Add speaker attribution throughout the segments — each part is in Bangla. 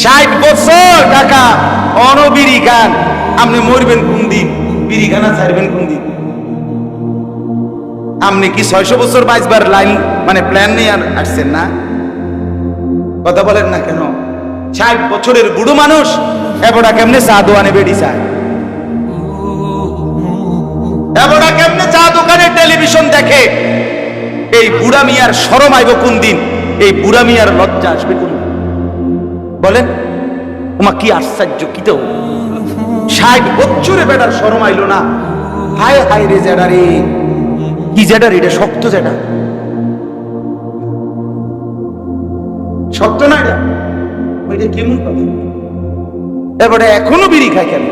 Speaker 1: 60 বছর টাকা অনবিরি খান, আপনি মরবেন কোন দিন? বিড়ি খানা ছাড়বেন কোন দিন? আপনি কি 600 বছর 22 লাইন মানে প্ল্যান নিয়ে আসছেন না? কথা বলেন না কেন? 60 বছরের বুড়ো মানুষ এবড়া কেমনে চা দোকানে বেড়ি চায়? এবড়া কেমনে চা দোকানে টেলিভিশন দেখে? এই বুড়া মিয়ার শরম আইব কোন দিন? এই বুড়া মিয়ার লজ্জা আসবে কোন দিন? বলেন ওমা কি আশ্চর্য! কি তো 60 বছরে বেটার শরম আইলো না? হায় হায় রে জেডা রে, কি জেডা রে, এটা শক্ত জেডা, শক্ত না এটা? ওইটা কেমন কথা? এবারে এখনো বিড়ি খায় কেন?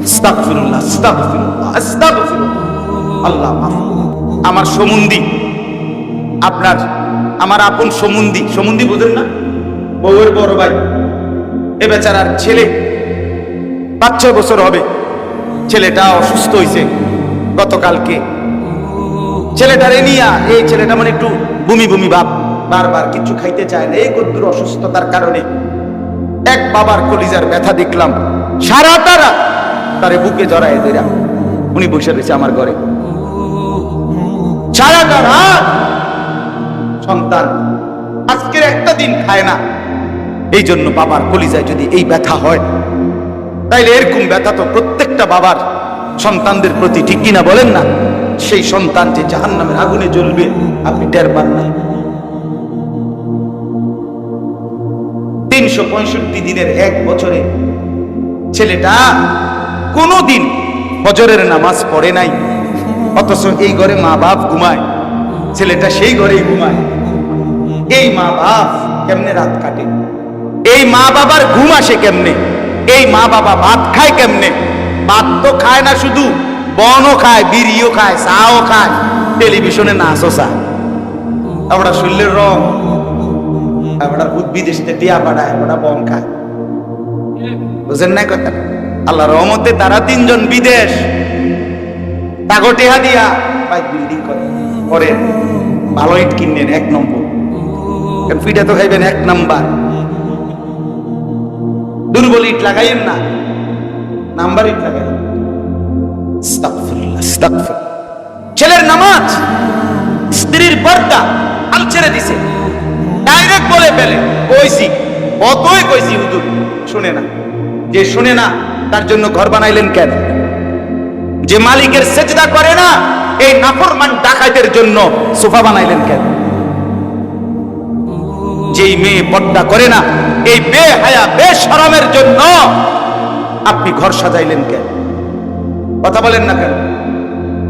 Speaker 1: আস্তাগফিরুল্লাহ, আস্তাগফিরুল্লাহ, আস্তাগফিরুল্লাহ। আল্লাহ মাফ। আমার সমুন্দি, আপনার আমার আপন সমুন্দি, সমুন্দি বুঝেন না? বউয়ের বড় ভাই, এ বেচারার ছেলে 5-6 বছর হবে, ছেলেটা অসুস্থ হয়েছে গতকালকে। ছেলেটারে নিয়া, এই ছেলেটা মানে একটু বমি বমি ভাব, বারবার কিছু খাইতে চায় না, এই কদ্দুর অসুস্থতার কারণে। এক বাবার কলিজার ব্যথা দেখলাম, সারাটা রাত তারে বুকে জড়ায় ধইরা উনি বসে রয়েছে আমার ঘরে, সারাটা রাত। সন্তান আজকের একটা দিন খায় না। এই জন্য বাবার কলিজায় যদি এই ব্যথা হয়, তাইলে এরকম ব্যথা তো প্রত্যেকটা বাবার সন্তানদের প্রতি, ঠিক কিনা বলেন না? সেই সন্তান যে জাহান্নামের আগুনে জ্বলবে আপনি টের পান না। 365 দিনের এক বছরে ছেলেটা কোনোদিন ফজরের নামাজ পড়ে নাই, অথচ এই ঘরে মা বাপ ঘুমায়, ছেলেটা সেই ঘরেই ঘুমায়। এই মা বাপ কেমনে রাত কাটে? এই মা বাবার ঘুম আসে কেমনে? এই মা বাবা ভাত খায় কেমনে? ভাত তো খায় না, শুধু বনও খায়, বিড়িও খায়, চাও খায়, টেলিভিশনে নাচও চায়। আমরা শরীরের রং, আমরা বিদেশ থেকে টিয়া পাঠায়, আমরা বন খায়। বুঝেন না কথা? আল্লাহ রহমতে তারা 3 জন বিদেশ, তাগো টেহা দিয়া বাইক বিল্ডিং করে, ভালো ইট কিনেন 1 নম্বর, কারণ পিঠা তো খাইবেন 1 নাম্বার। দুর্বল ইট লাগাইয়েন না, নাম্বার ইট লাগাই। আস্তাগফিরুল্লাহ, আস্তাগফির। ছেলের নামাজ, স্ত্রীর পর্দা আল ছেড়ে দিছে, ডাইরেক্ট বলে ফেলে। কইছি, কতই কইছি, হুজুর শুনে না। যে শুনে না তার জন্য ঘর বানাইলেন কেন? যে মালিকের সেজদা করে না, এই নাফরমান ডাকাতের জন্য সোফা বানাইলেন কেন? যেই মেয়ে পর্দা করে না, এই বেহায়া বেশরমের জন্য আপনি ঘর সাজাইলেন কেন? কথা বলেন না কেন?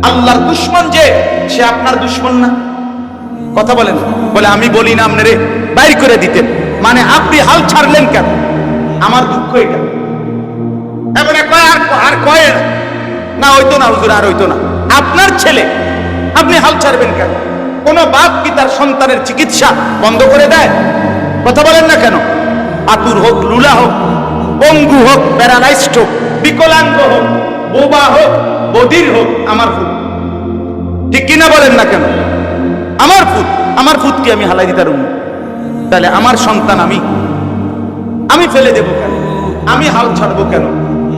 Speaker 1: আল্লাহর দুশমন যে, সে আপনার দুশমন না? কথা বলেন। বলে আমি বলি না আপনারে বাইর করে দিতেন, মানে আপনি হাল ছাড়লেন কেন? আমার দুঃখ এটা। এবারে কয় আর কয় না, হইতো না হুজুর, আর হইতো না। আপনার ছেলে, আপনি হাল ছাড়বেন কেন? কোন বাপ কি তার সন্তানের চিকিৎসা বন্ধ করে দেয়? কথা বলেন না কেন? আতুর হোক, লুলা হোক, পঙ্গু হোক, প্যারালাইজড হোক, বিকলাঙ্গ হোক, বোবা হোক, বধির হোক, আমার ফুট। ঠিক কিনা বলেন না কেন? আমার ফুট, আমার ফুট কি আমি হালাই দিতে পারব? তাহলে আমার সন্তান আমি ফেলে দেব কেন? আমি হাল ছাড়বো কেন?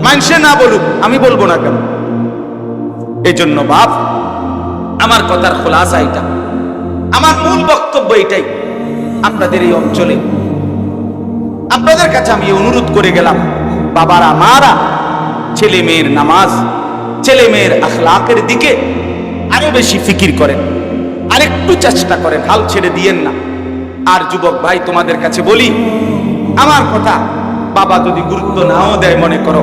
Speaker 1: মানুষে না বলুক, আমি বলবো না কেন? এই জন্য বাপ, আমার কথার খোলাসা এটা, আমার মূল বক্তব্য এটাই। আপনাদের এই অঞ্চলে আপনাদের কাছে আমি অনুরোধ করে গেলাম, বাবারা মারা ছেলে মেয়ের নামাজ, ছেলে মেয়ের আখলাকের দিকে আরো বেশি ফিকির করেন, আরেকটু চেষ্টা করেন, হাল ছেড়ে দিয়েন না। আর যুবক ভাই, তোমাদের কাছে বলি, আমার কথা বাবা যদি গুরুত্ব নাও দেয়, মনে করো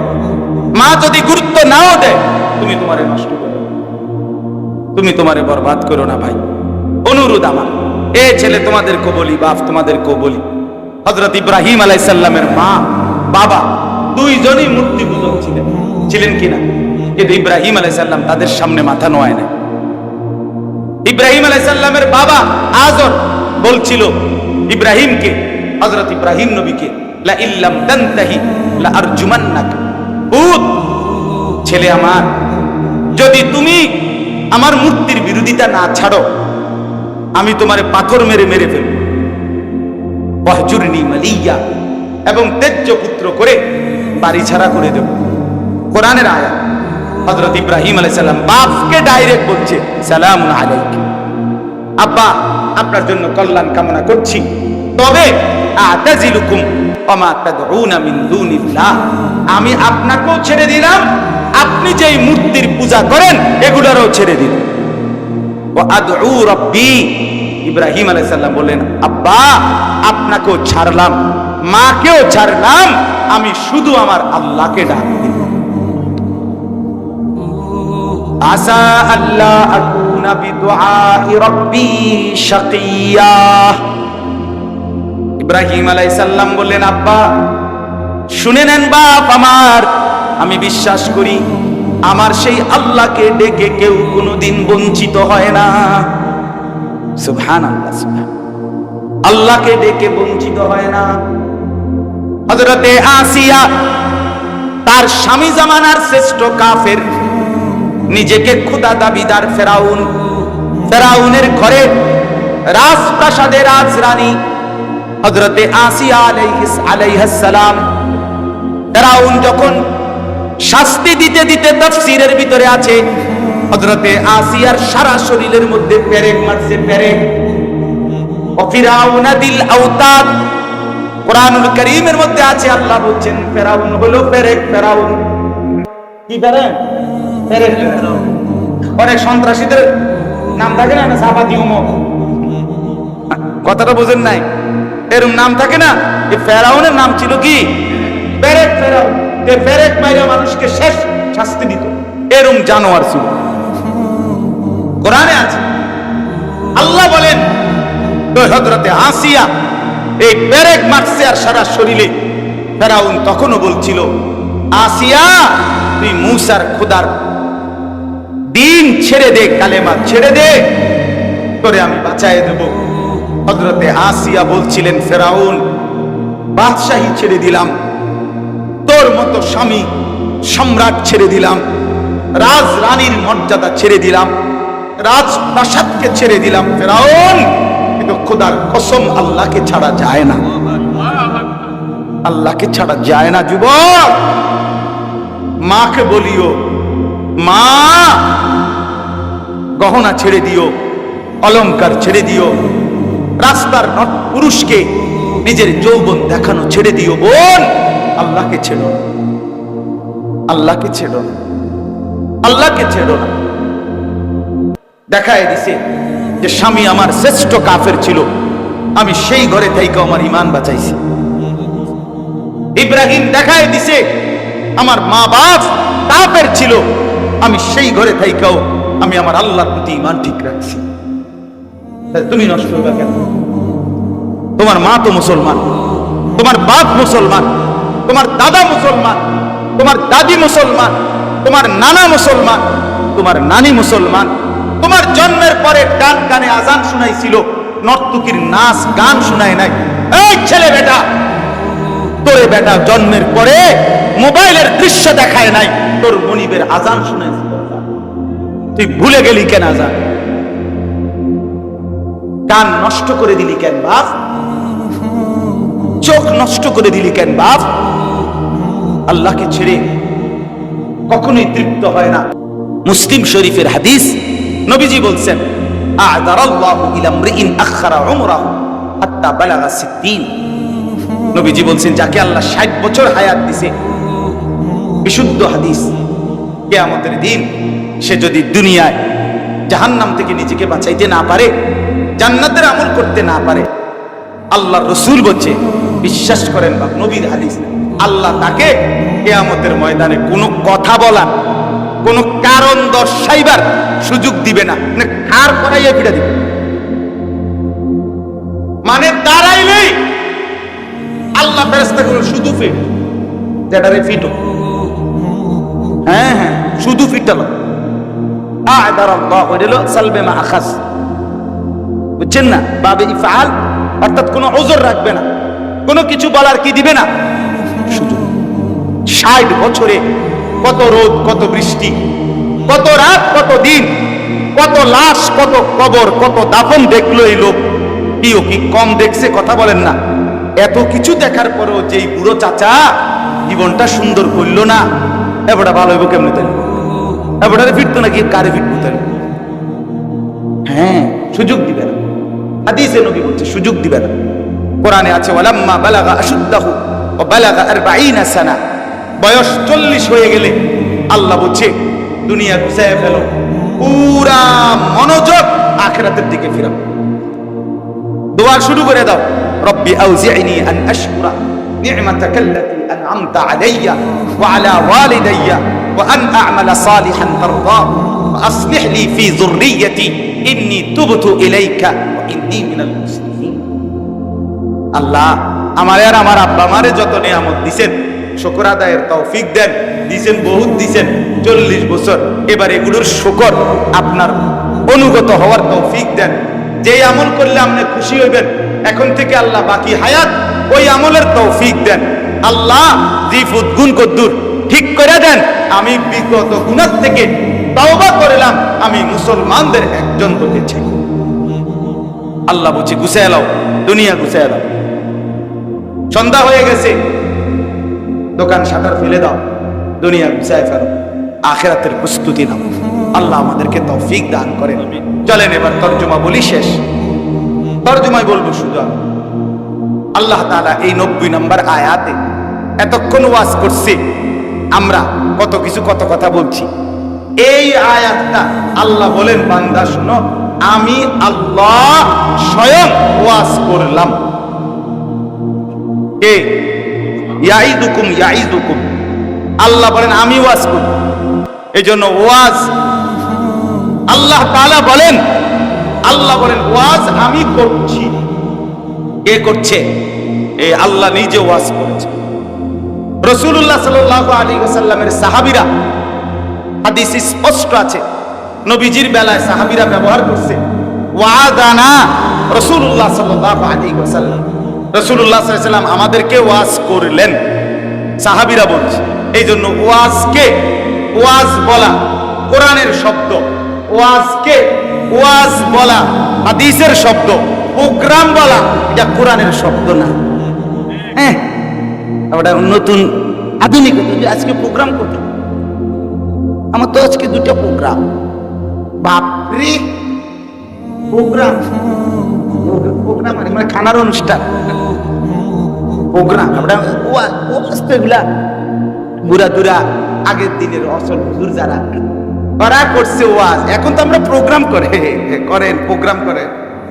Speaker 1: মা যদি গুরুত্ব নাও দেয়, তুমি তোমারে নষ্ট করো, তুমি তোমারে বরবাদ করো না ভাই। অনুরোধ আমার, এ ছেলে তোমাদেরকে বলি, বাপ তোমাদেরকে বলি, হযরত ইব্রাহিম আলাইহিস সালামের মা বাবা দুইজনই মূর্তি পূজক ছিলেন কিনা? কিন্তু ইব্রাহিম আলাইহিস সালাম তাদের সামনে মাথা নোয়ায় না। ইব্রাহিম আলাইহিস সালামের বাবা আযর বলছিল ইব্রাহিমকে, হযরত ইব্রাহিম নবীকে, লা ইল্লাম তানতাহি লা আরজুমান্নাক, পুত ছেলে আমার, যদি তুমি আমার মূর্তির বিরোধিতা না ছাড়ো, আমি তোমারে পাথর মেরে মেরে ফেলব। ওয়াহজুরনি মালিয়া, এবং তেজ্য পুত্র করে বাড়ি ছাড়া করে দেব। কোরআনের আয়াত। হযরত ইব্রাহিম আলাইহিস সালাম বাপকে ডাইরেক্ট বলছে, সালামুন আলাইকা, আব্বা আপনার জন্য কল্যাণ কামনা করছি, তবে আতাজিলুকুম ওয়া মা তাদউনা মিন দুনিল্লাহ, আমি আপনাকেও ছেড়ে দিলাম, আপনি যেই মূর্তির পূজা করেন এগুলোরও ছেড়ে দিলাম। ওয়া আদউ রাব্বি, ইব্রাহিম আলাইহিস সালাম বললেন, আব্বা আপনাকেও ছাড়লাম, মাকেও ছাড়লাম, আমি শুধু আমার আল্লাহকে ডাক দিব। আসা আল্লাহ আকুনা বিদুআই রাব্বি শাকিয়া। ইব্রাহিম আলাইহিস সালাম বললেন, আব্বা শুনে নেন বাপ আমার, আমি বিশ্বাস করি আমার সেই আল্লাহকে ডেকে কেউ কোনোদিন বঞ্চিত হয় না। সুবহানাল্লাহ, সুবহান, আল্লাহকে ডেকে বঞ্চিত হয় না। হযরতে আসিয়া তার স্বামী জামানার শ্রেষ্ঠ কাফের, নিজেকে খোদা দাবিদার ফেরাউন, ফেরাউনের ঘরে রাজপ্রাসাদে রাজরানী হযরতে আসিয়া আলাইহিস সালাম, ফেরাউন যখন শাস্তি দিতে দিতে তাফসীরের ভিতরে আছে হযরতে আসিয়ার সারা শরীরের মধ্যে পেরেক মারছে, পেরেক। ও ফিরাউনা দিল আওতাদ, কোরআনুল কারীমের মধ্যে আছে, আল্লাহ বলছেন ফেরাউন হলো পেরেক। ফেরাউন কি পেরেক? পেরেক। অনেক সন্ত্রাসীদের নাম থাকে না, সাবাতি উমর, কথাটা বুঝেন নাই? এরকম নাম থাকে না। এই ফেরাউনের নাম ছিল কি? পেরেক। ফেরাউন পেরেক মাইরা মানুষকে শেষ শাস্তি দিত, এরকম জানোয়ার ছিল। কোরআনে আছে, আল্লাহ বলেন তো হযরতে আসিয়া এই পেরেক মারছে আর সারা শরীরে। ফেরাউন তখনও বলছিল, আসিয়া তুই মূসার খোদার দিন ছেড়ে দে, কালেমা ছেড়ে দে, তোরে আমি বাঁচায় দেব। হযরতে আসিয়া বলছিলেন, ফেরাউন বাদশাহী ছেড়ে দিলাম, তোর মতো স্বামী সম্রাট ছেড়ে দিলাম, রাজ রানীর মর্যাদা ছেড়ে দিলাম, রাজপ্রাসাদকে ছেড়ে দিলাম ফেরাউন, কিন্তু খোদার কসম আল্লাহকে ছাড়া যায় না, আল্লাহকে ছাড়া যায় না। যুবক, মাকে বলিও, মা গহনা ছেড়ে দিও, অলংকার ছেড়ে দিও, রাস্তার পুরুষকে নিজের যৌবন দেখানো ছেড়ে দিও। বোন, আল্লাহকে ছেড়ো না, আল্লাহকে ছেড়ো না, আল্লাহকে ছেড়ো না। দেখায় দিছে যে স্বামী আমার শ্রেষ্ঠ কাফের ছিল, আমি সেই ঘরে থেকে আমার ঈমান বাঁচাইছি। ইব্রাহিম দেখায় দিছে আমার মা বাপ কাফের ছিল, আমি সেই ঘরে থেকেও আমি আমার আল্লাহর প্রতি ঈমান ঠিক রাখছি। তুমি নষ্ট হইবা কেন? তোমার মা তো মুসলমান, তোমার বাপ মুসলমান, তোমার দাদা মুসলমান, তোমার দাদি মুসলমান, তোমার নানা মুসলমান, তোমার নানি মুসলমান, তোমার জন্মের পরে ডান কানে আজান শুনাইছিল, নর্তকীর নাচ গান শুনায় নাই। এই ছেলে বেটা, তোরে বেটা জন্মের পরে মোবাইলের দৃশ্য দেখায় নাই, তোর মনিবের আজান শুনাইছিল, তুই ভুলে গেলি কেন আজান? কান নষ্ট করে দিলি কেন বাপ? চোখ নষ্ট করে দিলি কেন বাপ? আল্লাহকে ছেড়ে কখনোই তৃপ্ত হয় না। মুসলিম শরীফের হাদিস, নবীজি বলছেন, আ'দারাল্লাহু ইলা ইমরিইন আখারা উমরাহু হাত্তা বালাগা 60। নবীজি বলছেন, যাকে আল্লাহ 60 বছর হায়াত দিয়েছে, বিশুদ্ধ হাদিস, কিয়ামতের দিন সে যদি দুনিয়ায় জাহান্নাম থেকে নিজেকে বাঁচাইতে না পারে, জান্নাতের আমল করতে না পারে, আল্লাহর রাসূল বলছে, বিশ্বাস করেন বা নবীর হাদিস, আল্লাহ তাকে কিয়ামতের ময়দানে কোনো কথা বলা, কোনো কারণ দর্শাইবার সুযোগ দিবে না, মানে খাড় করাইয়া পিটা দিবে। মানে দাঁড়াইলেই আল্লাহ ফেরেশতাগুলো শুধু ফিট, যেটারে ফিটো, হ্যাঁ হ্যাঁ শুধু ফিটালো। আ'দারাল্লাহু হলো সালবে মা আখাস, বুঝছেন না? বাবে ইফআল, অর্থাৎ কোনো ওজর রাখবে না, কোনো কিছু বলার কি দিবে না, শুধু। 60 বছরে কত রোদ, কত বৃষ্টি, কত রাত, কত দিন, কত লাশ, কত কবর, কত দাফন দেখলো এই লোক। কি কম দেখছে? কথা বলেন না। এত কিছু দেখার পরেও যেই বুড়ো চাচা জীবনটা সুন্দর করলো না, এবারটা ভালো হইব কেমনে? তাই এবারে ফিরতো নাকি কারে ফিরতো? তাই হ্যাঁ, সুযোগ দিবে না। হাদিসে নবী বলছে সুযোগ দিবে না। কোরআনে আছে ওয়ালাম্মা বালাগা আশুদ্দাহু ওয়া বালাগা 40 সানা, বয়স 40 হয়ে গেলে আল্লাহ বলছে দুনিয়া গুছায় ফেলো, পুরা মনোযোগ আখিরাতের দিকে ফিরাও। দোয়া শুরু করে দাও, রব্বি আউজি'নি আন আশকুরা নি'মাতাকা আল্লাতী আন'আমতা আলাইয়া ওয়া আলা ওয়ালিদাইয়া ওয়া আন আ'মালা সালিহান তারদাহু ওয়া আসলিহ লি ফি যুররিয়্যতি ইন্নী তুবতু ইলাইকা ওয়া ইন্নী মিনাল মুসলিমিন। আল্লাহ আমার আর আমার আব্বা আমারে যত নিয়ামত দিবেন শুকর আদায়ের তৌফিক দেন। দিবেন, বহুত দিবেন, 40 বছর। এবার এগুলোর শুকর আপনার অনুগত হওয়ার তৌফিক দেন। যেই আমল করলে আপনি খুশি হইবেন এখন থেকে আল্লাহ বাকি হায়াত ওই আমলের তৌফিক দেন। আল্লাহ জিফুত গুণ কদ্দুর ঠিক করে দেন। আমি বিগত গুনাহ থেকে তওবা করলাম, আমি মুসলমানদের একজন হতে চাই। আল্লাহ বলছে গুছায় লাও, দুনিয়া গুছায় লাও। সন্ধ্যা হয়ে গেছে, দোকান শাটার ফেলে দাও, দুনিয়া গুছায় ফেলো, আখিরাতের প্রস্তুতি নাও। আল্লাহ আমাদেরকে তৌফিক দান করেন। চলেন এবার তরজমা বলি, শেষ তরজমায় বলবো শুধু আমি। আল্লাহ তাআলা এই 90 নম্বর আয়াতে এতক্ষণ ওয়াজ করছি, আমরা কত কিছু কত কথা বলছি। এই আয়াতটা আল্লাহ বলেন বান্দা শোনো, আমি আল্লাহ স্বয়ং ওয়াজ করলাম। কে? ইয়াইদুকুম ইয়াইদুকুম, আল্লাহ বলেন আমি ওয়াজ করি। এই জন্য ওয়াজ আল্লাহ তাআলা বলেন, আল্লাহ বলেন ওয়াজ আমি করছি। কে করছে? এই আল্লাহ নিজে ওয়াজ করেছে। রাসূলুল্লাহ সাল্লাল্লাহু আলাইহি ওয়াসাল্লামের সাহাবীরা, হাদিস স্পষ্ট আছে, নবীজির বেলায় সাহাবীরা ব্যবহার করছে ওয়াদানা রাসূলুল্লাহ সাল্লাল্লাহু আলাইহি ওয়াসাল্লাম। রাসূলুল্লাহ সাল্লাল্লাহু আলাইহি ওয়াসাল্লাম আমাদেরকে ওয়াজ করলেন, সাহাবীরা বলছে। এই জন্য ওয়াজকে ওয়াজ বলা কোরআনের শব্দ, ওয়াজকে ওয়াজ বলা হাদিসের শব্দ, প্রোগ্রাম বলা এটা কোরআনের শব্দ না। হ্যাঁ, আমরা নতুন আধুনিক আজকে প্রোগ্রাম করতে, আমার তো আজকে 2টা প্রোগ্রাম। বাপরে, প্রোগ্রাম প্রোগ্রাম মানে খানার অনুষ্ঠান প্রোগ্রাম। আমরা ওয়াজগুলা বুড়া দুরা আগের দিনের অসল হুজুর যারা ওরা করছে ওয়াজ, এখন তো আমরা প্রোগ্রাম করেন প্রোগ্রাম করেন।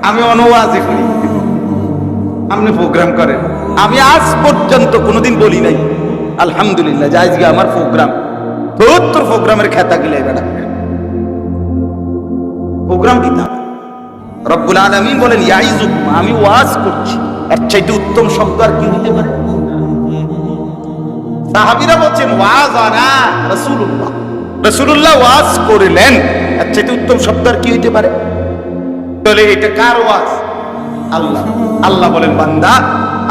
Speaker 1: আমি অনওয়াজে করি, আপনি প্রোগ্রাম করেন। আমি আজ পর্যন্ত কোনোদিন বলি নাই আলহামদুলিল্লাহ যে আজকে আমার প্রোগ্রাম। তোর প্রোগ্রামের খেতা গিলে বেড়া প্রোগ্রাম দিতে হবে। রব্বুল আলামিন বলেন ইয়াইজুকুম, আমি ওয়াজ করছি। এর চাইতে উত্তম শব্দ আর কি হতে পারে? সাহাবীরা বলছেন ওয়াজানা রাসূলুল্লাহ, রাসূলুল্লাহ ওয়াজ করলেন। এর চাইতে উত্তম শব্দ আর কি হতে পারে? তাহলে এটা কার ওয়াজ? আল্লাহ। আল্লাহ বলেন বান্দা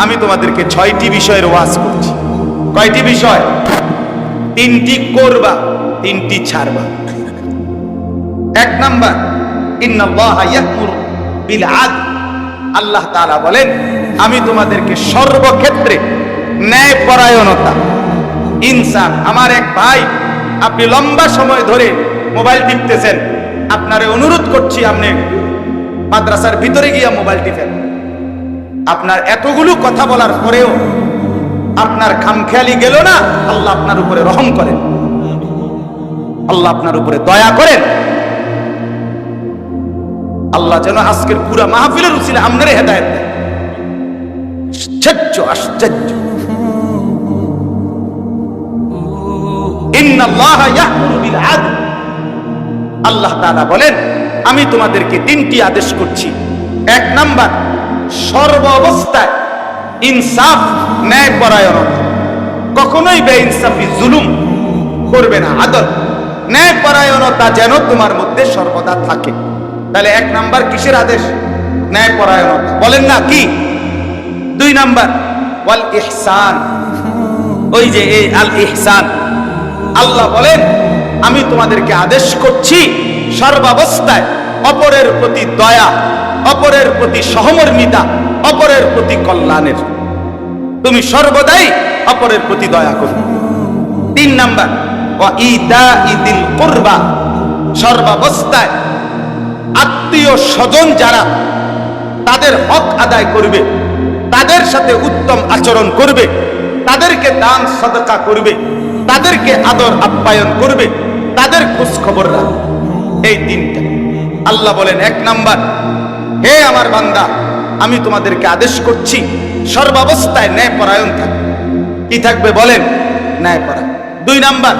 Speaker 1: আমি তোমাদেরকে 6টি বিষয়ের ওয়াজ করছি। কয়টি বিষয়? 3টি করবা, 3টি ছাড়বা। 1 নাম্বার ইন্নাল্লাহা ইয়া'মুরু বিল আদল, আল্লাহ তাআলা বলেন আমি তোমাদেরকে সর্বক্ষেত্রে ন্যায়পরায়ণতা, ইনসাফ। আমার এক ভাই, আপনি লম্বা সময় ধরে মোবাইল টিপতেছেন, আপনারে অনুরোধ করছি আপনি মাদ্রাসার ভিতরে গিয়া মোবাইল টিপেন। আপনার এতগুলো কথা বলার পরেও আপনার খামখেয়ালি গেল না, আল্লাহ আপনার উপরে রহম করেন, আল্লাহ আপনার উপরে দয়া করেন। আল্লাহ যেন আজকের পুরা মাহফিলের উসিলা আপনারে হেদায়েত দেন। আশ্চর্য আশ্চর্য। ইন্নাল্লাহা ইয়া'মুরু বিল আদল, আল্লাহ তাআলা বলেন আমি তোমাদেরকে 3টি আদেশ করছি। 1 নাম্বার সর্ব অবস্থায় ইনসাফ, ন্যায়পরায়ণতা। কখনোই বেইনসাফি জুলুম করবে না। আদল, ন্যায়পরায়ণতা যেন তোমার মধ্যে সর্বদা থাকে। তাহলে 1 নাম্বার কিসের আদেশ? ন্যায়পরায়ণতা। বলেন না কি? 2 নাম্বার ওয়াল ইহসান, ওই যে এই আল ইহসান। আল্লাহ বলেন আমি তোমাদেরকে আদেশ করছি সর্বাবস্থায় অপরের প্রতি দয়া, অপরের প্রতি সহমর্মিতা, অপরের প্রতি কল্যাণের। তুমি সর্বদাই অপরের প্রতি দয়া করবে। 3 নাম্বার ওয়া ইতাইদিল কুরবা, সর্বাবস্থায় আত্মীয় স্বজন যারা তাদের হক আদায় করবে, তাদের সাথে উত্তম আচরণ করবে, তাদেরকে দান সদকা করবে, তাদেরকে আদর আপ্যায়ন করবে, তাদের খোঁজ খবর রাখবে। এই 3টা আল্লাহ বলেন 1 নাম্বার, হে আমার বান্দা, আমি তোমাদেরকে আদেশ করছি সর্বাবস্থায় ন্যায়পরায়ণ থাকবে। কি থাকবে বলেন? ন্যায়পরায়ণ। 2 নাম্বার,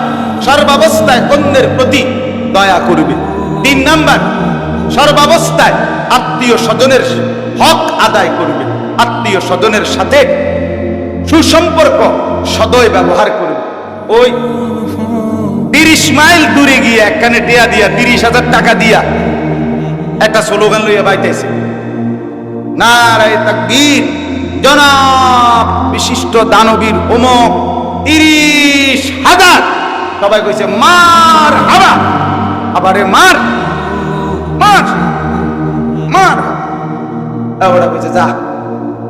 Speaker 1: সর্বাবস্থায় অন্যের প্রতি দয়া করবে। 3 নাম্বার, সর্বাবস্থায় আত্মীয় স্বজনের হক আদায় করবে, আত্মীয় স্বজনের সাথে সুসম্পর্ক সদয় ব্যবহার করবে। ওই 30 মাইল দূরে গিয়ে একখানে টিয়া দিয়া 30,000 টাকা দিয়া একটা স্লোগান লইয়া বাইতেছে, নারায়ে তাকবীর, জনাব বিশিষ্ট দানবীর অমুক 30,000। সবাই কইছে মার হাবা, আবারে মার মার মার। ওরা কইছে যা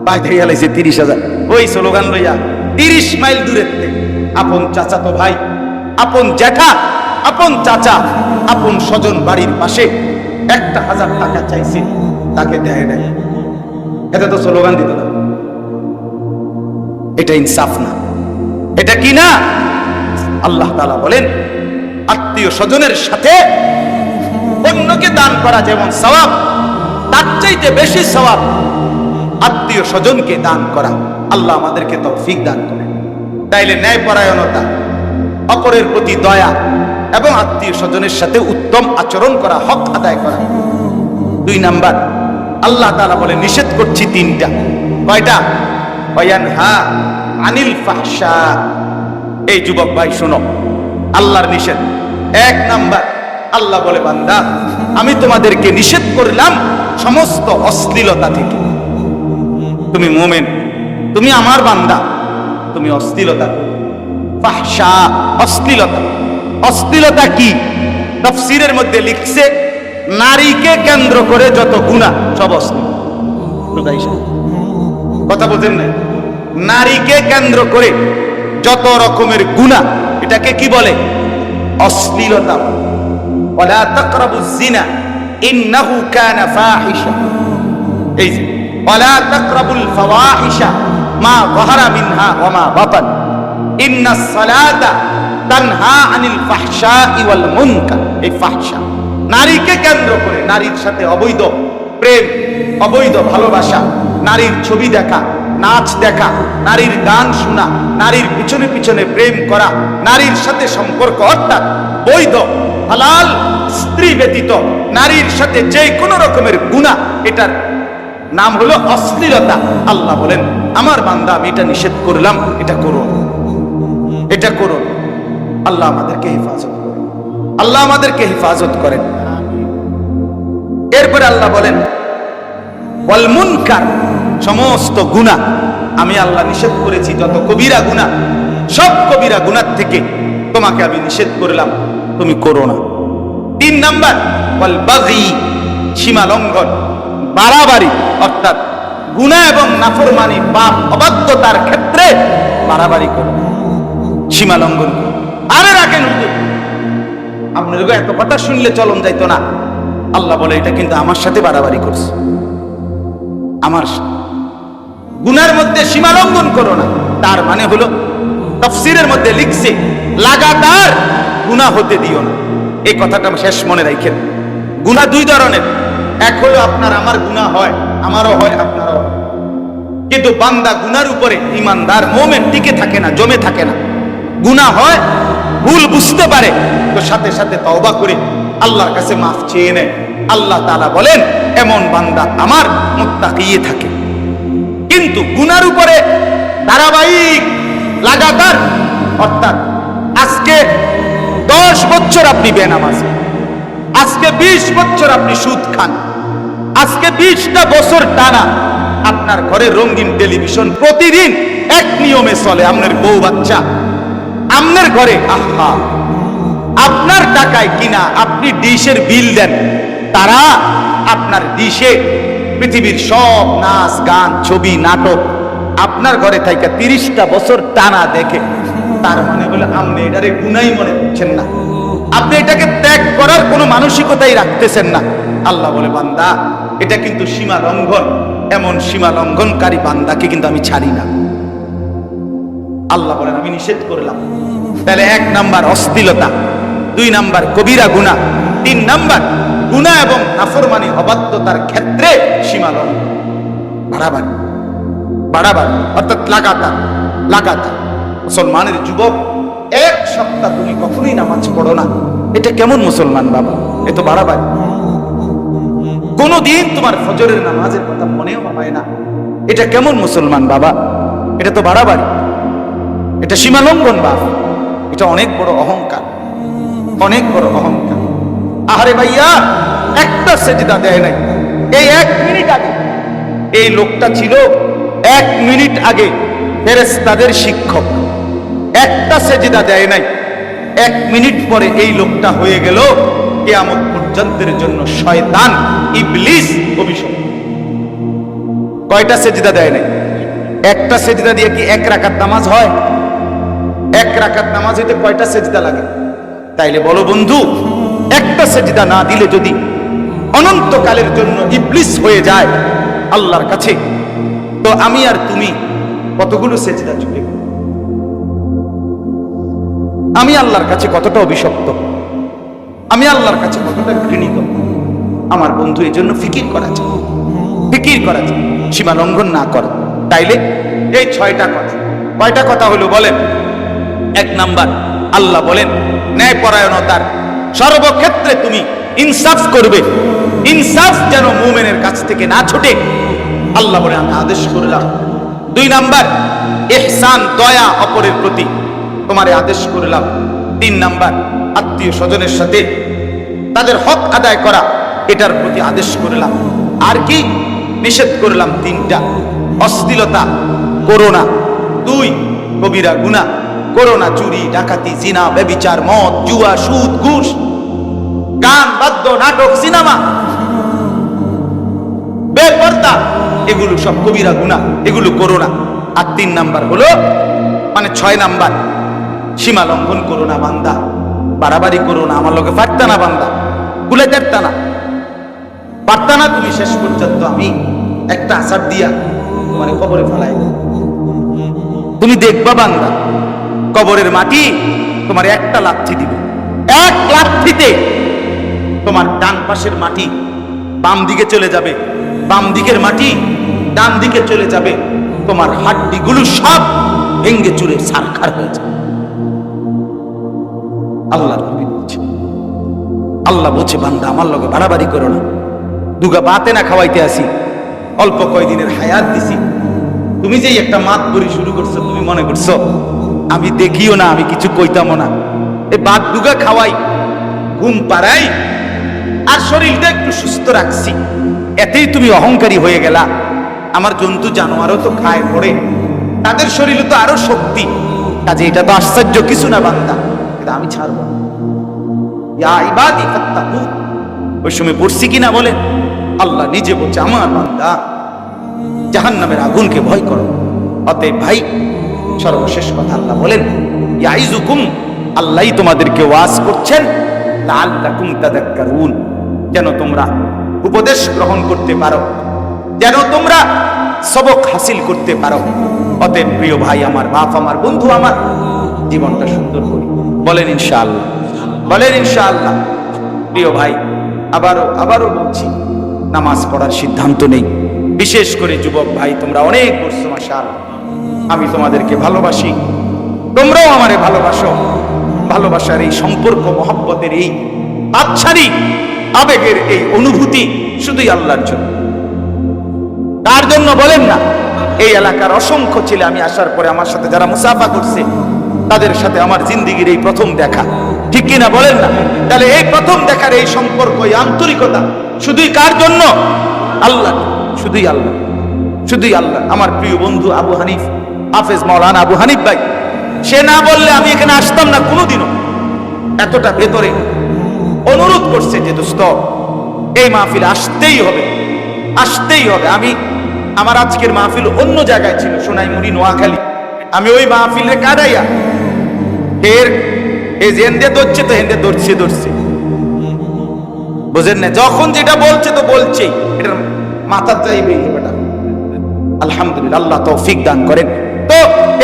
Speaker 1: বাইতে গেলাইছে 30,000। ওই স্লোগান লইয়া 30 মাইল দূরের থেকে আপন চাচাতো ভাই, আপন জ্যাঠা, আপন চাচা, আপন স্বজন বাড়ির পাশে 1,000 টাকা চাইছে, তাকে দেয় নাই। এটা তো স্লোগান দিত না, এটা ইনসাফ না। এটা কি না? আল্লাহ তাআলা বলেন আত্মীয় স্বজনের সাথে অন্যকে দান করা যেমন সওয়াব, তার চাইতে বেশি সওয়াব আত্মীয় স্বজনকে দান করা। আল্লাহ আমাদেরকে তৌফিক দান করেন। তাইলে ন্যায়পরায়ণতা, অপরের প্রতি দয়া এবং আত্মীয় স্বজনের সাথে উত্তম আচরণ করা, হক আদায় করা। 2 নাম্বার, আল্লাহ তাআলা বলে নিষেধ করছি 3টা। কয়টা? ওয়ায়ানহা আনিল ফাহশা। এই যুবক ভাই শোনো, আল্লাহর নিষেধ 1 নাম্বার, আল্লাহ বলে বান্দা আমি তোমাদেরকে নিষেধ করলাম সমস্ত অশ্লীলতা থেকে। তুমি মুমিন, তুমি আমার বান্দা, তুমি অশ্লীলতা, ফাহশা অশ্লীলতা। অশ্লীলতা কি? তাফসীরের মধ্যে লিখছে নারীকে কেন্দ্র করে যত গুনাহ সব অশ্লীল। কথা বলছেন না? নারীকে কেন্দ্র করে যত রকমের গুনাহ, এটাকে কি বলে? অশ্লীলতা। ওয়ালা তাকরাবুজ জিনা ইন্নাহু কানা ফাহিশা। এই যে ওয়ালা তাকরাবুল ফাওয়াহিশা মা যাহারা মিনহা ওয়া মা বাতান ইন্নাস সালাতা তানহা আনিল ফাহশাই ওয়াল মুনকার। এই ফাহশা নারীকে কেন্দ্র করে, নারীর সাথে অবৈধ প্রেম, অবৈধ ভালোবাসা, নারীর ছবি দেখা, নাচ দেখা, নারীর গান শোনা, নারীর পিছনে পিছনে প্রেম করা, নারীর সাথে সম্পর্ক, অর্থাৎ বৈধ হালাল স্ত্রী ব্যতীত নারীর সাথে যে কোনো রকমের গুনাহ, এটার নাম হলো অশ্লীলতা। আল্লাহ বলেন আমার বান্দা আমি এটা নিষেধ করলাম, এটা করো, এটা করো। আল্লাহ আমাদেরকে হেফাজত করেন, আল্লাহ আমাদেরকে হেফাজত করেন। এরপরে আল্লাহ বলেন ওয়াল মুনকার, সমস্ত গুনাহ আমি আল্লাহ নিষেধ করেছি, যত কবিরা গুনাহ, সব কবিরা গুনাহ থেকে তোমাকে আমি নিষেধ করলাম, তুমি করো না। 3 নাম্বার ওয়াল বাগি, সীমা লঙ্ঘন, বাড়াবাড়ি, অর্থাৎ গুনাহ এবং নাফরমানি, পাপ অবাধ্যতার ক্ষেত্রে বাড়াবাড়ি করো, সীমা লঙ্ঘন করো। আরে রাখেন হুজুর, আপনার এত কথা শুনলে চলন যাইতো না। আল্লাহ বলে এটা কিন্তু আমার সাথে বাড়াবাড়ি করছে, আমার গুনার মধ্যে সীমা লঙ্ঘন করো না। তার মানে হলো তাফসীরের মধ্যে লিখছে লাগাতার গুনাহ হতে দিও না। এই কথাটা শেষ মনে রাখেন। গুনাহ 2 ধরনের, এক হলো আপনার আমার গুনাহ হয়, আমারও হয়, আপনারও হয়। কিন্তু বান্দা গুনার উপরে ইমানদার মুমিন টিকে থাকে না, জমে থাকে না। গুনাহ হয়, ভুল বুঝতে পারে, তো সাথে সাথে তওবা করে আল্লাহর কাছে মাফ চেয়ে নেয়। আল্লাহ তাআলা বলেন এমন বান্দা আমার মুত্তাকি থাকে। কিন্তু গুনার উপরে ধারাবাহিক লাগাতার, অর্থাৎ আজকে 10 বছর আপনি বেনামাজি, আজকে 20 বছর আপনি সুদ খান, আজকে 20টা বছর টানা আপনার ঘরে রঙিন টেলিভিশন প্রতিদিন এক নিয়মে চলে, আপনার বউ বাচ্চা আপনার ঘরে, আহা আপনার টাকায় কিনা আপনি ডিশের বিল দেন, তারা আপনার ডিশে পৃথিবীর সব নাচ গান ছবি নাটক আপনার ঘরে থাইকা 30টা বছর টানা দেখে, তার মানে বলে আপনি এটারে গুনাই মনে করছেন না, আপনি এটাকে ত্যাগ করার কোনো মানসিকতাই রাখতেছেন না। আল্লাহ বলে বান্দা এটা কিন্তু সীমা লঙ্ঘন, এমন সীমা লঙ্ঘনকারী বান্দাকে কিন্তু আমি ছাড়ি না। আল্লাহ বলেন আমি নিষেধ করলাম। তাহলে 1 নাম্বার অশ্লীলতা, 2 নাম্বার কবিরা গুনাহ, 3 নাম্বার গুনাহ এবং নাফরমানি অবাধ্যতার ক্ষেত্রে সীমা লঙ্ঘন, বাড়াবাড়ি বাড়াবাড়ি, অর্থাৎ লাগাতার। মুসলমানের যুবক 1 সপ্তাহ তুমি কখনোই নামাজ পড়ো না, এটা কেমন মুসলমান বাবা? এ তো বাড়াবাড়ি। কোনদিন তোমার ফজরের নামাজের কথা মনেও হয় না, এটা কেমন মুসলমান বাবা? এটা তো বাড়াবাড়ি, এটা সীমালঙ্ঘন বাবা, এটা অনেক বড় অহংকার, অনেক বড় অহংকার। আহারে ভাইয়া, একটা সেজদা দেয় নাই। এই 1 মিনিট আগে এই লোকটা ছিল 1 মিনিট আগে ফেরেশতাদের শিক্ষক, একটা সেজদা দেয় নাই। 1 মিনিট পরে এই লোকটা হয়ে গেল কিয়ামত পর্যন্তের জন্য শয়তান, ইবলিস, অভিশপ্ত। কয়টা সেজদা দেয় নাই? একটা সেজদা দিয়ে কি 1 রাকাত নামাজ হয়? 1 রাকাত নামাজ হইতে কয়টা সেজদা লাগে? তাইলে বলো বন্ধু, একটা সেজদা না দিলে যদি অনন্তকালের জন্য ইবলিস হয়ে যায় আল্লাহর কাছে, তো আমি আর তুমি কতগুলো সেজদা চুকে গেল? আমি আল্লাহর কাছে কতটা অভিশপ্ত, আমি আল্লাহর কাছে কতটা ঘৃণিত। আমার বন্ধু, এই জন্য ফিকির করা যায়, ফিকির করা যায়, সীমা লঙ্ঘন না করে। তাইলে এই 6টা কথা, কয়টা কথা হলো বলেন? 1 নাম্বার, আল্লাহ বলেন ন্যায়পরায়ণতার সর্বক্ষেত্রে তুমি ইনসাফ করবে, ইনসাফ যেন মুমিনের কাছ থেকে না ছুটে, আল্লাহ বলে আমি আদেশ করলাম। 2 নাম্বার, ইহসান, দয়া অপরের প্রতি তোমারে আদেশ করলাম। 3 নাম্বার, আত্মীয় স্বজনের সাথে তাদের হক আদায় করা, এটার প্রতি আদেশ করলাম। আর কি নিষেধ করলাম? 3টা, অশ্লীলতা করো না, 2 কবিরা গুনাহ করো না, চুরি, ডাকাতি, জিনা, ব্যভিচার, মদ, জুয়া, সুদ, ঘুষ, গান, বাদ্য, নাটক, সিনেমা, বেপরদা, এগুলো সব কবিরা গুনাহ, এগুলো করো না। আর 3 নাম্বার হলো, মানে 6 নাম্বার, সীমা লঙ্ঘন করো না বান্দা, বাড়াবাড়ি করো না। আমার লোকে পারতা না বান্দা, গুলে পারতা না, পারতা না তুমি শেষ পর্যন্ত আমি একটা আসার দিয়া তোমার কবরে ফেলাই দেব। তুমি দেখবা বান্দা, কবরের মাটি তোমার একটা লাথি দিবে, 1 লাথিতে তোমার ডান পাশের মাটি বাম দিকে চলে যাবে, বাম দিকের মাটি ডান দিকে চলে যাবে, তোমার হাড্ডিগুলো সব ভেঙ্গে চুরে ছারখার হয়ে যাবে। আল্লাহ বলছে, আল্লাহ বলছে বান্দা আমার লগে বাড়াবাড়ি করো না। দুগা বাতে না খাওয়াইতে আসি, অল্প কয়দিনের হায়াত দিছি, তুমি যে একটা মাত বড়ি শুরু করছো, তুমি মনে করছো আমি দেখিও না, আমি কিছু কইতামও না। এই বাদ দুগা খাওয়াই, ঘুম পাড়াই, আর শরীরটা একটু সুস্থ রাখছি, এতেই তুমি অহংকারী হয়ে গেলা। আমার জন্তু জানোয়ারও তো খায় পড়ে, তাদের শরীরে তো আরো শক্তি, কাজে এটা তো আশ্চর্য কিছু না বান্দা, কিন্তু আমি ছাড়বো না। ইয়া ইবাদি ফাত্তাকু, ওই সময় পড়ছি কিনা বলে? আল্লাহ নিজে বলছে আমার বান্দা জাহান্নামের আগুনকে ভয় করো। অতএব ভাই, সর্বশেষ কথা আল্লাহ বলেন ইয়াইজুকুম, আল্লাহই তোমাদেরকে ওয়াজ করছেন, লাআল্লাকুম তাযাক্কারুন, যেন তোমরা উপদেশ গ্রহণ করতে পারো, যেন তোমরা সবক হাসিল করতে পারো। অতএব প্রিয় ভাই আমার, বাপ আমার, বন্ধু আমার, জীবনটা সুন্দর করি, বলেন ইনশাআল্লাহ, বলেন ইনশাআল্লাহ। প্রিয় ভাই, আবারও বলছি, নামাজ পড়ার সিদ্ধান্ত নেই। বিশেষ করে যুবক ভাই, তোমরা অনেক করছো মাশাআল্লাহ, আমি তোমাদেরকে ভালোবাসি, তোমরাও আমারে ভালোবাসো। ভালোবাসার এই সম্পর্ক, মহব্বতের এই আচ্ছারি আবেগের এই অনুভূতি শুধুই আল্লাহর জন্য। তার জন্য বলেন না? এই এলাকার অসংখ্য ছেলে আমি আসার পরে আমার সাথে যারা মুসাফা করছে, তাদের সাথে আমার জিন্দেগির এই প্রথম দেখা, ঠিক কিনা বলেন না? তাহলে এই প্রথম দেখার এই সম্পর্ক, এই আন্তরিকতা শুধুই কার জন্য? আল্লাহ, শুধুই আল্লাহ, শুধুই আল্লাহ। আমার প্রিয় বন্ধু আবু হানিফ, হাফেজ মাওলানা আবু হানিফ ভাই, সে না বললে আমি এখানে আসতাম না কোনোদিনও। এতটা ভেতরে অনুরোধ করছে যে দোস্ত এই মাহফিলে আসতেই হবে, আসতেই হবে। আমি আমার আজকের মাহফিল অন্য জায়গায় ছিল, সোনাইমুড়ি নোয়াখালী। আমি ওই মাহফিলে কাটাইয়া এর এই যে হেন্দে ধরছে তো হেন্দে ধরছে বুঝেন না, যখন যেটা বলছে তো বলছেই, এটার মাথা চাইবে বেটা। আলহামদুলিল্লাহ, আল্লাহ তৌফিক দান করেন। তো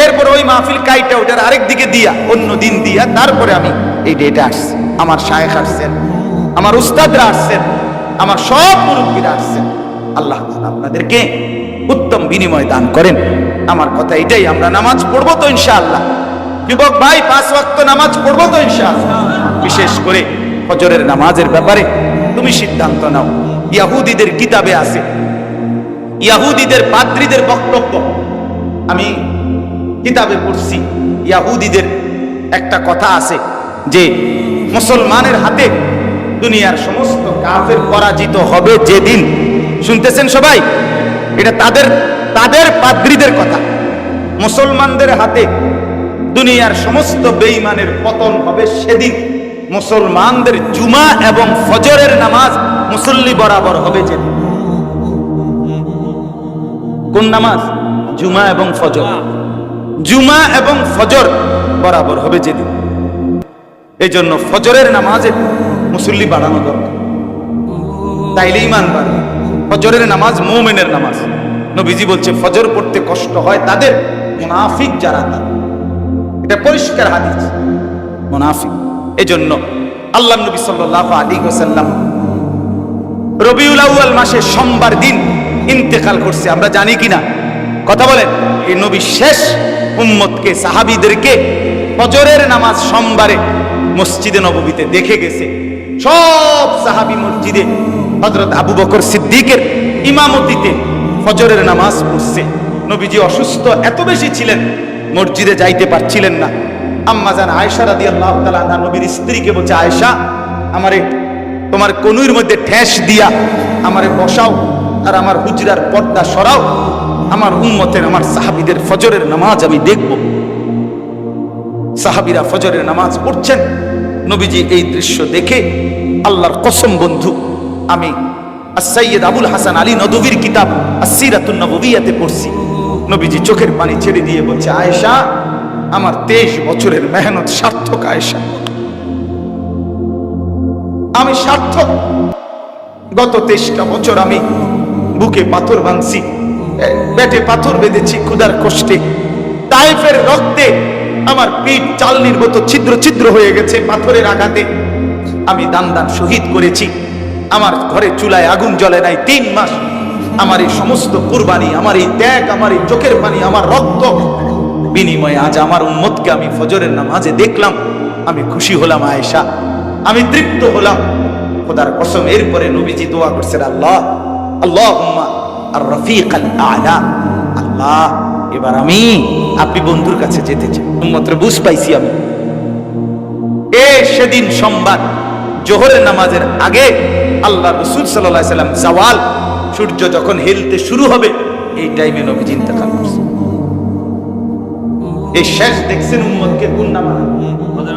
Speaker 1: এরপর ওই মাহফিল কাইটা ওটার আরেক দিকে দিয়া, অন্য দিন দিয়া, তারপরে আমি এই ডেটে আসছি। আমার শায়েখ আসছেন, আমার উস্তাদরা আসছেন, আমার সব মুরব্বীরা আসছেন। আল্লাহ তাআলা আপনাদেরকে উত্তম বিনিময় দান করেন। আমার কথা এটাই, আমরা নামাজ পড়বো তো ইনশাআল্লাহ। যুবক ভাই, 5 ওয়াক্ত নামাজ পড়বো তো ইনশাআল্লাহ। বিশেষ করে ফজরের নামাজের ব্যাপারে তুমি সিদ্ধান্ত নাও। ইহুদিদের কিতাবে আছে, ইহুদিদের পাদ্রীদের বক্তব্য আমি কিতাবে পড়ছি। ইহুদিদের একটা কথা আছে যে মুসলমানের হাতে দুনিয়ার সমস্ত কাফের পরাজিত হবে যেদিন। শুনতেছেন সবাই? এটা তাদের পাদ্রীদের কথা। মুসলমানদের হাতে দুনিয়ার সমস্ত বেঈমানের পতন হবে সেদিন। মুসলমানদের জুমা এবং ফজরের নামাজ মুসল্লি বরাবর হবে যেদিন। কোন নামাজ? জুমা এবং ফজর। জুমা এবং ফজর বরাবর হবে যেদিন। এই জন্য ফজরের নামাজে মুসল্লি বাড়ানো দরকার, তাইলে ঈমান বাড়বে। ফজরের নামাজ মুমিনের নামাজ। নবীজি বলছে ফজর পড়তে কষ্ট হয় তাদের, মুনাফিক যারা, তারা। এটা পরিষ্কার হাদিস, মুনাফিক। এজন্য আল্লাহ নবী সাল্লাল্লাহু আলাইহি ওয়াসাল্লাম রবিউল আউয়াল মাসে সোমবার দিন ইন্তেকাল করছে, আমরা জানি কিনা? কথা বলেন। এই নবী শেষ উম্মতকে, সাহাবীদেরকে ফজরের নামাজ সোমবারে মসজিদে নববীতে দেখে গেছে। সব সাহাবী মসজিদে হযরত আবু বকর সিদ্দিকের ইমামতিতে ফজরের নামাজ পড়ছে। নবীজি অসুস্থ এত বেশি ছিলেন, মসজিদে যাইতে পারছিলেন না। আম্মা জান আয়েশা রাদিয়াল্লাহু তাআলা আনহা নবীর স্ত্রীকে বলছে, আয়েশা, আমারে তোমার কনুইর মধ্যে ঠেস দিয়া আমারে বসাও, আর আমার হুজরার পর্দা সরাও, আমার উম্মতের, আমার সাহাবীদের ফজরের নামাজ আমি দেখব। সাহাবীরা ফজরের নামাজ পড়ছেন। নবীজি এই দৃশ্য দেখে, আল্লাহর কসম বন্ধু, আমি সৈয়দ আবুল হাসান আলী নদভীর কিতাব আসসিরাতুন নববিয়াতে পড়ছি। নবীজি চোখের পানি ছেড়ে দিয়ে বলছে, আয়েশা, আমার 23 বছরের মেহনত সার্থক। আয়েশা, আমি সার্থক। গত 23টা বছর আমি বুকে পাথর বাঁধছি, পেটে পাথর বেঁধেছি ক্ষুধার কষ্টে। তায়েফের রক্তে আমার পিঠ চালনির মতো ছিদ্র ছিদ্র হয়ে গেছে পাথরের আঘাতে। আমি দান দান শহীদ করেছি, আমার ঘরে চুলায় আগুন জ্বলে নাই 3 মাস। আমার এই সমস্ত কুরবানি, আমার এই ত্যাগ, আমার এই চোখের পানি, আমার রক্ত বিনিময়ে আজ আমার উম্মতকে আমি ফজরের নামাজে দেখলাম। আমি খুশি হলাম আয়েশা, আমি তৃপ্ত হলাম। খোদার কসম। এরপরে নবীজি দোয়া করছেন, আল্লাহ আল্লাহুম্মা আর রফিকাল আলা। আল্লাহ, এবার আমি আপনি বন্ধুর কাছে যেতে চাই। উম্মতের বুঝ পাইছি আমি। সেদিন সোমবার জোহরের নামাজের আগে আল্লাহ রাসূল সাল্লাল্লাহু আলাইহি সাল্লাম জাওয়াল, সূর্য যখন হেলতে শুরু হবে, এই টাইমে নবীজি ইন্তেকাল করছেন। এই শেষ দেখছেন উম্মতকে কোন নামাজ?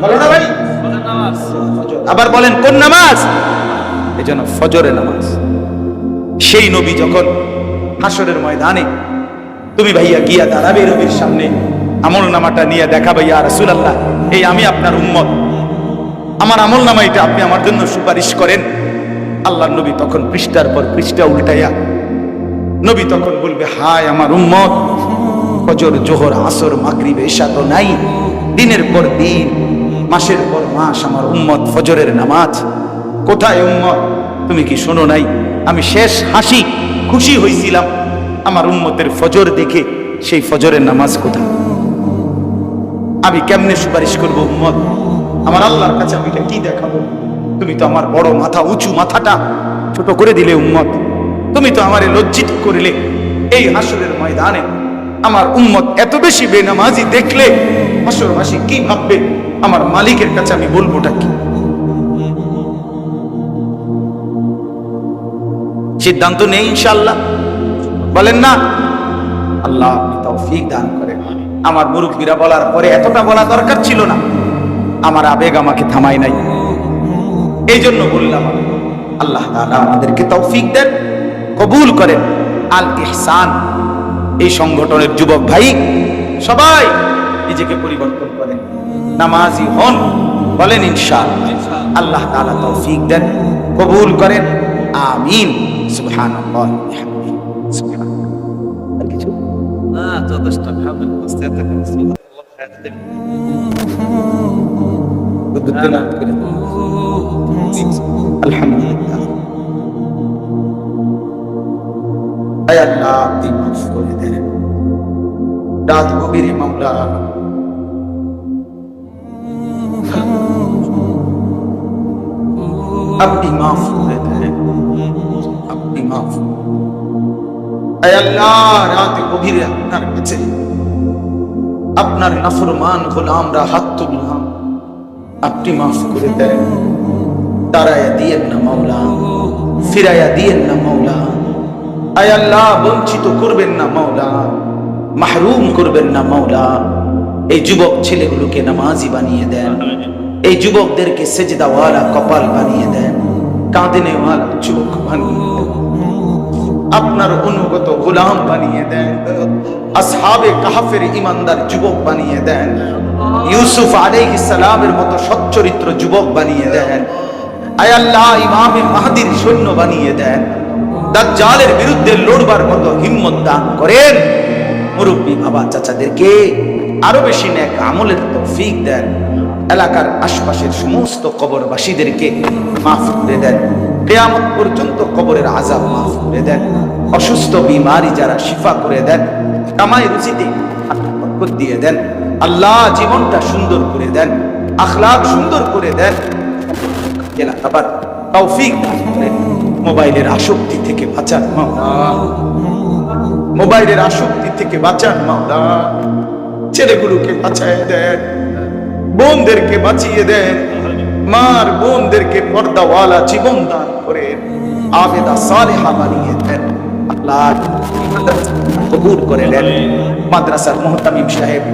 Speaker 1: বলো না ভাই, ফজর নামাজ। আবার বলেন কোন নামাজ? এজন্য ফজরের নামাজ। সেই নবী যখন হাসরের ময়দানে তুমি ভাইয়া গিয়া দাঁড়াবে নবীর সামনে, আমল নামাটা নিয়ে দেখাবে, ইয়া রাসূলুল্লাহ, এই আমি আপনার উম্মত, আমার আমল নামা এটা, আপনি আমার জন্য সুপারিশ করেন। আল্লাহর নবী তখন পৃষ্ঠার পর পৃষ্ঠা উল্টাইয়া নবী তখন বলবে, হায় আমার উম্মত, ফজর, জোহর, আসর, মাগরিব, এশা তো নাই, দিনের পর দিন, মাসের পর মাস আমার উম্মত ফজরের নামাজ কোথায়? উম্মত, তুমি কি শোনো নাই? আমি শেষ হাসি খুশি হয়েছিলাম আমার উম্মতের ফজর দেখে, সেই ফজরের নামাজ কোথায়? আমি কেমনে সুপারিশ করবো উম্মত? আমার আল্লাহর কাছে আমি এটা কি দেখাবো? তুমি তো আমার বড় মাথা, উঁচু মাথাটা ছোট করে দিলে উম্মত। তুমি তো আমারে লজ্জিত করিলে। এই হাসরের ময়দানে আমার উম্মত এত বেশি বেনামাজি দেখলে হাসরবাসী কি ভাববে? আমার মালিকের কাছে আমি বলবোটা কি? সিদ্ধান্ত নেই ইনশাআল্লাহ, বলেন না? আল্লাহ আপনি তৌফিক দান করেন। আমার মুরব্বীরা বলার পরে এতটা বলা দরকার ছিল না, আমার আবেগ আমাকে থামায় নাই, এই জন্য বললাম। আল্লাহ তাআলা আমাদেরকে তৌফিক দেন, কবুল করেন। আল ইহসান, এই সংগঠনের যুবক ভাই সবাই নিজেকে পরিবর্তন করেন, নামাজি হন, বলেন ইনশাআল্লাহ। আল্লাহ তাআলা তৌফিক দেন, কবুল করেন, আমিন। সুবহানাল্লাহ ওয়া বিহামদিহি। সুবহানাল্লাহ। আর কিছু
Speaker 2: না, যথেষ্ট ভাবে বুঝতে থাকেন। আল্লাহ হায়াত দেন।
Speaker 1: আলহামদুলিল্লাহ। আয় আল্লাহ, আপনি মাফ করে দেন। রাত গভীরে মাওলা আপনি মাফ করে দেন, আপনি মাফ। আয় আল্লাহ, রাত গভীরে আপনার কাছে আপনার নাফরমান গোলামরা হাত তুললাম, আপনি মাফ করে দেন। তারায়া দিয়েন না মাওলা, ফিরাইয়া দিয়েন না মাওলা। আয় আল্লাহ, বঞ্চিত করবেন না মাওলা, মাহরুম করবেন না মাওলা। এই যুবক ছেলেগুলোকে নামাজি বানিয়ে দেন, এই যুবকদেরকে সেজদাওয়ালা কপাল বানিয়ে দেন, কাঁদিনেওয়ালা চোখ বানিয়ে দেন, আপনার অনুগত গোলাম বানিয়ে দেন, আসহাবে কাহফের ইমানদার যুবক বানিয়ে দেন, ইউসুফ আলাইহিস সালামের মতো সচ্চরিত্র যুবক বানিয়ে দেন। আয় আল্লাহ, ইমামে মাহদির সৈন্য বানিয়ে দেন, দাজ্জালের বিরুদ্ধে লড়বার মতো হিম্মত দান করেন। মুরব্বী বাবা চাচাদেরকে আরো বেশি নেক আমলের তৌফিক দেন। এলাকার আশপাশের সমস্ত কবরবাসীদেরকে মাফ করে দেন। কিয়ামত পর্যন্ত কবরের আযাব মাফ করে দেন। অসুস্থ বিমারি যারা শিফা করে দেন, কামাই রুজিতে বরকত দিয়ে দেন। আল্লাহ, জীবনটা সুন্দর করে দেন, আখলাক সুন্দর করে দেন। আবার তৌফিক দান করেন। মোবাইলের আসক্তি থেকে বাঁচান মাওলা, মোবাইলের আসক্তি থেকে বাঁচান মাওলা। ছেলেগুলোকে বাঁচায় দেন, বোনদেরকে বাঁচিয়ে দেন, মার বোনদেরকে পর্দাওয়ালা জীবন দান করেন, আবেদা সালেহা বানিয়ে দেন। আল্লাহ কবুল করে নেন। মাদ্রাসার মুহতামিম সাহেব